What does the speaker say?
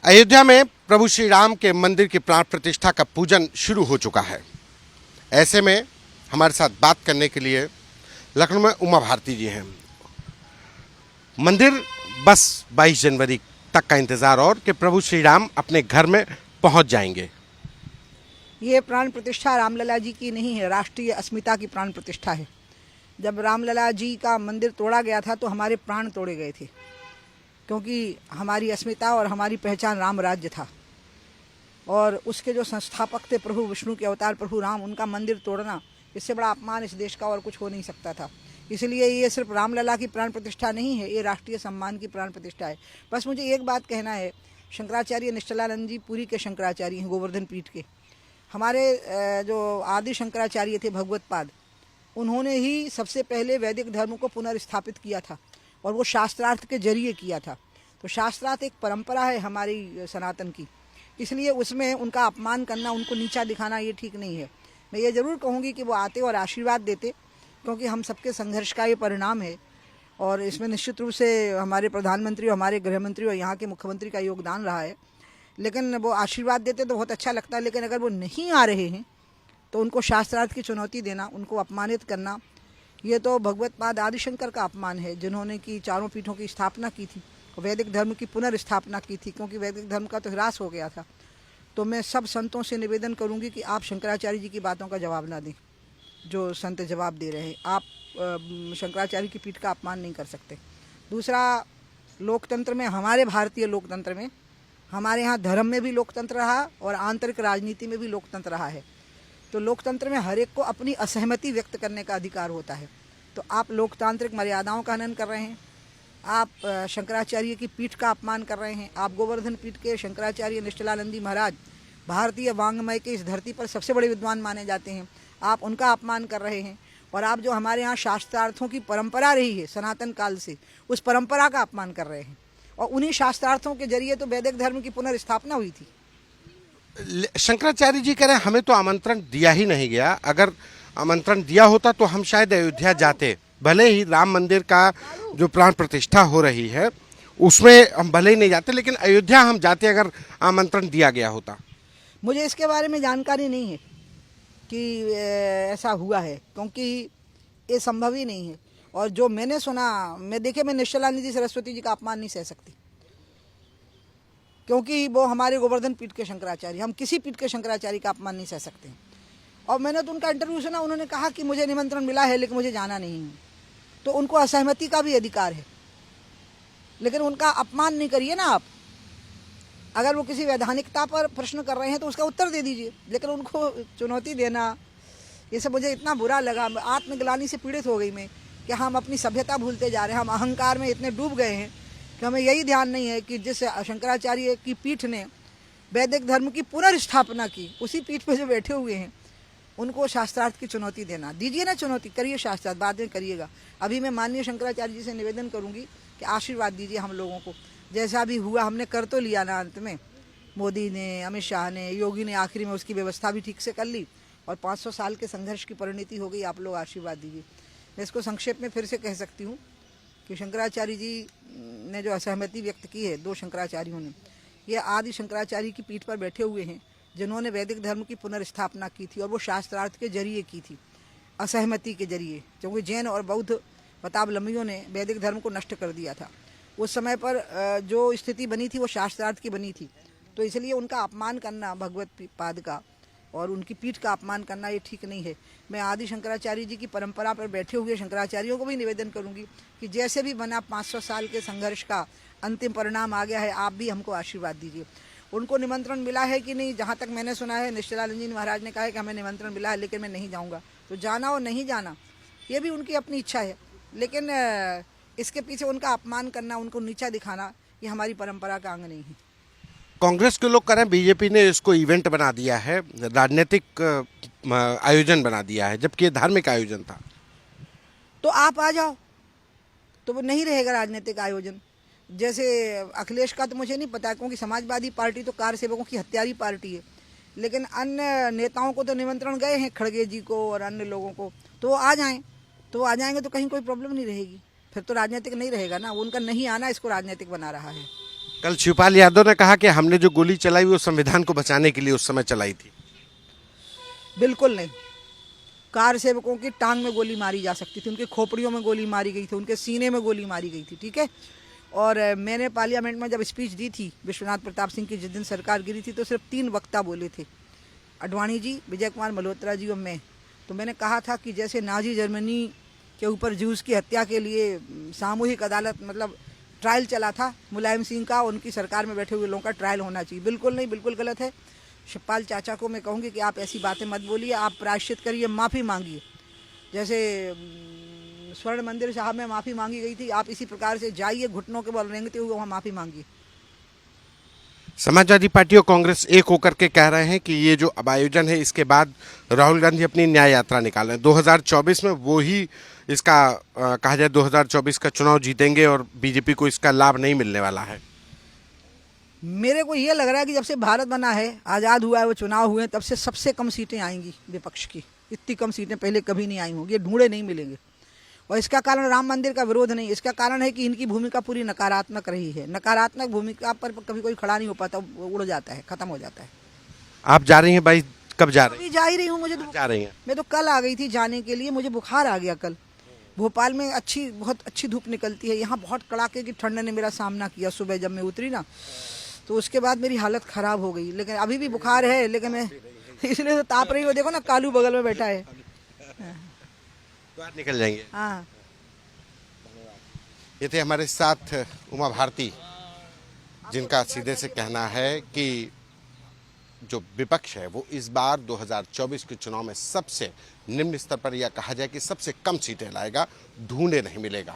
अयोध्या में प्रभु श्री राम के मंदिर की प्राण प्रतिष्ठा का पूजन शुरू हो चुका है। ऐसे में हमारे साथ बात करने के लिए लखनऊ में उमा भारती जी हैं। मंदिर बस 22 जनवरी तक का इंतजार और कि प्रभु श्री राम अपने घर में पहुंच जाएंगे। ये प्राण प्रतिष्ठा रामलला जी की नहीं है, राष्ट्रीय अस्मिता की प्राण प्रतिष्ठा है। जब रामलला जी का मंदिर तोड़ा गया था तो हमारे प्राण तोड़े गए थे, क्योंकि हमारी अस्मिता और हमारी पहचान राम राज्य था। और उसके जो संस्थापक थे प्रभु विष्णु के अवतार प्रभु राम, उनका मंदिर तोड़ना, इससे बड़ा अपमान इस देश का और कुछ हो नहीं सकता था। इसलिए ये सिर्फ रामलला की प्राण प्रतिष्ठा नहीं है, ये राष्ट्रीय सम्मान की प्राण प्रतिष्ठा है। बस मुझे एक बात कहना है, शंकराचार्य निश्चलानंद जी पुरी के शंकराचार्य हैं, गोवर्धन पीठ के। हमारे जो आदि शंकराचार्य थे भगवत पाद, उन्होंने ही सबसे पहले वैदिक धर्म को पुनर्स्थापित किया था, और वो शास्त्रार्थ के जरिए किया था। तो शास्त्रार्थ एक परंपरा है हमारी सनातन की, इसलिए उसमें उनका अपमान करना, उनको नीचा दिखाना, ये ठीक नहीं है। मैं ये ज़रूर कहूँगी कि वो आते और आशीर्वाद देते, क्योंकि हम सबके संघर्ष का ये परिणाम है। और इसमें निश्चित रूप से हमारे प्रधानमंत्री और हमारे गृहमंत्री और यहाँ के मुख्यमंत्री का योगदान रहा है। लेकिन वो आशीर्वाद देते तो बहुत अच्छा लगता है, लेकिन अगर वो नहीं आ रहे हैं तो उनको शास्त्रार्थ की चुनौती देना, उनको अपमानित करना, ये तो भगवत पाद आदिशंकर का अपमान है, जिन्होंने की चारों पीठों की स्थापना की थी, वैदिक धर्म की पुनर्स्थापना की थी, क्योंकि वैदिक धर्म का तो ह्रास हो गया था। तो मैं सब संतों से निवेदन करूंगी कि आप शंकराचार्य जी की बातों का जवाब ना दें, जो संत जवाब दे रहे हैं। आप शंकराचार्य की पीठ का अपमान नहीं कर सकते। दूसरा, लोकतंत्र में, हमारे भारतीय लोकतंत्र में, हमारे यहाँ धर्म में भी लोकतंत्र रहा और आंतरिक राजनीति में भी लोकतंत्र रहा है। तो लोकतंत्र में हर एक को अपनी असहमति व्यक्त करने का अधिकार होता है। तो आप लोकतांत्रिक मर्यादाओं का हनन कर रहे हैं, आप शंकराचार्य की पीठ का अपमान कर रहे हैं। आप गोवर्धन पीठ के शंकराचार्य निश्चलानंदी महाराज, भारतीय वांग्मय के इस धरती पर सबसे बड़े विद्वान माने जाते हैं, आप उनका अपमान कर रहे हैं। और आप जो हमारे यहाँ शास्त्रार्थों की परंपरा रही है सनातन काल से, उस परंपरा का अपमान कर रहे हैं। और उन्हीं शास्त्रार्थों के जरिए तो वैदिक धर्म की पुनर्स्थापना हुई थी। शंकराचार्य जी कह रहे हैं हमें तो आमंत्रण दिया ही नहीं गया। अगर आमंत्रण दिया होता तो हम शायद अयोध्या जाते। भले ही राम मंदिर का जो प्राण प्रतिष्ठा हो रही है उसमें हम भले ही नहीं जाते, लेकिन अयोध्या हम जाते अगर आमंत्रण दिया गया होता। मुझे इसके बारे में जानकारी नहीं है कि ऐसा हुआ है, क्योंकि ये संभव ही नहीं है। और जो मैंने सुना, मैं निश्चलानंद सरस्वती जी का अपमान नहीं सह सकती, क्योंकि वो हमारे गोवर्धन पीठ के शंकराचार्य, हम किसी पीठ के शंकराचार्य का अपमान नहीं सह सकते। और मैंने तो उनका इंटरव्यू सुना, उन्होंने कहा कि मुझे निमंत्रण मिला है लेकिन मुझे जाना नहीं है। तो उनको असहमति का भी अधिकार है, लेकिन उनका अपमान नहीं करिए ना आप। अगर वो किसी वैधानिकता पर प्रश्न कर रहे हैं तो उसका उत्तर दे दीजिए, लेकिन उनको चुनौती देना, ये सब मुझे इतना बुरा लगा। आत्मग्लानि से पीड़ित हो गई मैं कि हम अपनी सभ्यता भूलते जा रहे हैं, हम अहंकार में इतने डूब गए हैं कि हमें यही ध्यान नहीं है कि जिस शंकराचार्य की पीठ ने वैदिक धर्म की पुनर्स्थापना की, उसी पीठ पर जो बैठे हुए हैं उनको शास्त्रार्थ की चुनौती देना। दीजिए ना चुनौती, करिए शास्त्रार्थ, बाद में करिएगा। अभी मैं माननीय शंकराचार्य जी से निवेदन करूंगी कि आशीर्वाद दीजिए हम लोगों को। जैसा भी हुआ हमने कर तो लिया ना, अंत में मोदी ने, अमित शाह ने, योगी ने आखिरी में उसकी व्यवस्था भी ठीक से कर ली और 500 साल के संघर्ष की परिणति हो गई। आप लोग आशीर्वाद दीजिए। मैं इसको संक्षेप में फिर से कह सकती हूँ कि शंकराचार्य जी ने जो असहमति व्यक्त की है, दो शंकराचार्यों ने, ये आदि शंकराचार्य की पीठ पर बैठे हुए हैं, जिन्होंने वैदिक धर्म की पुनर्स्थापना की थी, और वो शास्त्रार्थ के जरिए की थी, असहमति के जरिए। क्योंकि जैन और बौद्ध प्रतावलंबियों ने वैदिक धर्म को नष्ट कर दिया था। उस समय पर जो स्थिति बनी थी वो शास्त्रार्थ की बनी थी। तो इसलिए उनका अपमान करना भगवत पाद का और उनकी पीठ का अपमान करना ये ठीक नहीं है। मैं आदि शंकराचार्य जी की परंपरा पर बैठे हुए शंकराचार्यों को भी निवेदन करूंगी कि जैसे भी बना 500 साल के संघर्ष का अंतिम परिणाम आ गया है, आप भी हमको आशीर्वाद दीजिए। उनको निमंत्रण मिला है कि नहीं, जहाँ तक मैंने सुना है निश्चलानंद जी महाराज ने कहा है कि हमें निमंत्रण मिला है लेकिन मैं नहीं जाऊँगा। तो जाना और नहीं जाना ये भी उनकी अपनी इच्छा है, लेकिन इसके पीछे उनका अपमान करना, उनको नीचा दिखाना, ये हमारी परंपरा का अंग नहीं है। कांग्रेस के लोग कह रहे हैं बीजेपी ने इसको इवेंट बना दिया है, राजनीतिक आयोजन बना दिया है, जबकि ये धार्मिक आयोजन था। तो आप आ जाओ, तो वो नहीं रहेगा राजनीतिक आयोजन। जैसे अखिलेश का तो मुझे नहीं पता, क्योंकि समाजवादी पार्टी तो कार सेवकों की हत्यारी पार्टी है, लेकिन अन्य नेताओं को तो निमंत्रण गए हैं, खड़गे जी को और अन्य लोगों को, तो वो आ जाएं। तो आ जाएंगे तो कहीं कोई प्रॉब्लम नहीं रहेगी, फिर तो राजनीतिक नहीं रहेगा ना। उनका नहीं आना इसको राजनीतिक बना रहा है। कल शिवपाल यादव ने कहा कि हमने जो गोली चलाई वो संविधान को बचाने के लिए उस समय चलाई थी। बिल्कुल नहीं। कार सेवकों की टांग में गोली मारी जा सकती थी, उनके खोपड़ियों में गोली मारी गई थी, उनके सीने में गोली मारी गई थी, ठीक है। और मैंने पार्लियामेंट में जब स्पीच दी थी विश्वनाथ प्रताप सिंह की, जिस दिन सरकार गिरी थी, तो सिर्फ 3 वक्ता बोले थे, अडवाणी जी, विजय कुमार मल्होत्रा जी और मैं। तो मैंने कहा था कि जैसे नाजी जर्मनी के ऊपर ज्यूस की हत्या के लिए सामूहिक अदालत मतलब ट्रायल चला था मुलायम सिंह का, उनकी सरकार में बैठे हुए लोगों का ट्रायल होना चाहिए। बिल्कुल नहीं, बिल्कुल गलत है। शिवपाल चाचा को मैं कहूँगी कि आप ऐसी बातें मत बोलिए, आप प्रायश्चित करिए, माफ़ी मांगिए। जैसे स्वर्ण मंदिर साहब में माफ़ी मांगी गई थी, आप इसी प्रकार से जाइए, घुटनों के बल रेंगते हुए वहाँ माफ़ी मांगिए। समाजवादी पार्टी और कांग्रेस एक होकर के कह रहे हैं कि ये जो अब आयोजन है इसके बाद राहुल गांधी अपनी न्याय यात्रा निकाल रहे हैं। 2024 में वो ही इसका कहा जाए 2024 का चुनाव जीतेंगे और बीजेपी को इसका लाभ नहीं मिलने वाला है। मेरे को ये लग रहा है कि जब से भारत बना है, आज़ाद हुआ है, वो चुनाव हुए हैं, तब से सबसे कम सीटें आएंगी विपक्ष की। इतनी कम सीटें पहले कभी नहीं आई होंगी, ये ढूंढे नहीं मिलेंगे। और इसका कारण राम मंदिर का विरोध नहीं, इसका कारण है कि इनकी भूमिका पूरी नकारात्मक रही है। नकारात्मक भूमिका पर कभी कोई खड़ा नहीं हो पाता, उड़ जाता है, खत्म हो जाता है। आप जा रही हैं भाई, कब जा रही अभी जा ही रही हूँ, मुझे तो जा रही हैं? मैं तो कल आ गई थी जाने के लिए, मुझे बुखार आ गया कल। भोपाल में बहुत अच्छी धूप निकलती है, यहाँ बहुत कड़ाके की ठंड ने मेरा सामना किया। सुबह जब मैं उतरी ना, तो उसके बाद मेरी हालत ख़राब हो गई। लेकिन अभी भी बुखार है, लेकिन मैं इसलिए तो ताप रही हूँ। देखो ना, कालू बगल में बैठा है। बाहर निकल जाएंगे। हाँ, ये थे हमारे साथ उमा भारती, जिनका सीधे से कहना है कि जो विपक्ष है वो इस बार 2024 के चुनाव में सबसे निम्न स्तर पर, यह कहा जाए कि सबसे कम सीटें लाएगा, ढूंढे नहीं मिलेगा।